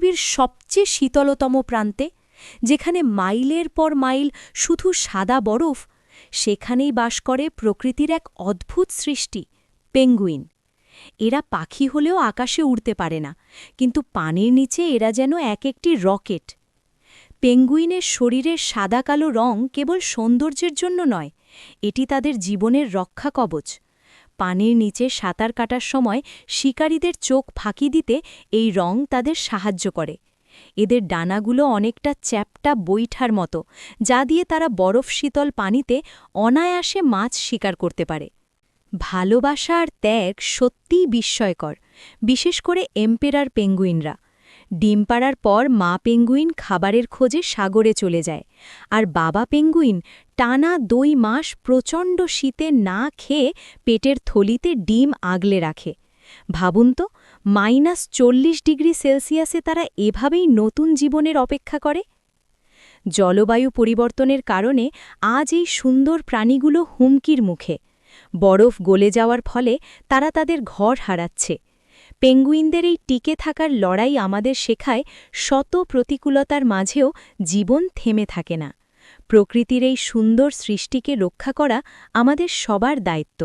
পৃথিবীর সবচেয়ে শীতলতম প্রান্তে, যেখানে মাইলের পর মাইল শুধু সাদা বরফ, সেখানেই বাস করে প্রকৃতির এক অদ্ভুত সৃষ্টি, পেঙ্গুইন। এরা পাখি হলেও আকাশে উড়তে পারে না, কিন্তু পানির নিচে এরা যেন এক একটি রকেট। পেঙ্গুইনের শরীরের সাদা কালো রং কেবল সৌন্দর্যের জন্য নয়, এটি তাদের জীবনের রক্ষা কবচ। পানির নিচে সাঁতার কাটার সময় শিকারীদের চোখ ফাঁকি দিতে এই রং তাদের সাহায্য করে। এদের ডানাগুলো অনেকটা চ্যাপ্টা বৈঠার মতো, যা দিয়ে তারা বরফ শীতল পানিতে অনায়াসে মাছ শিকার করতে পারে। ভালোবাসা আর ত্যাগ সত্যিই বিস্ময়কর, বিশেষ করে এম্পেরার পেঙ্গুইনরা। ডিম পাড়ার পর মা পেঙ্গুইন খাবারের খোঁজে সাগরে চলে যায়, আর বাবা পেঙ্গুইন টানা 2 মাস প্রচণ্ড শীতে না খেয়ে পেটের থলিতে ডিম আগলে রাখে। ভাবুন তো, -40°C তারা এভাবেই নতুন জীবনের অপেক্ষা করে। জলবায়ু পরিবর্তনের কারণে আজ এই সুন্দর প্রাণীগুলো হুমকির মুখে। বরফ গলে যাওয়ার ফলে তারা তাদের ঘর হারাচ্ছে। পেঙ্গুইনদের এই টিকে থাকার লড়াই আমাদের শেখায়, শত প্রতিকূলতার মাঝেও জীবন থেমে থাকে না। প্রকৃতির এই সুন্দর সৃষ্টিকে রক্ষা করা আমাদের সবার দায়িত্ব।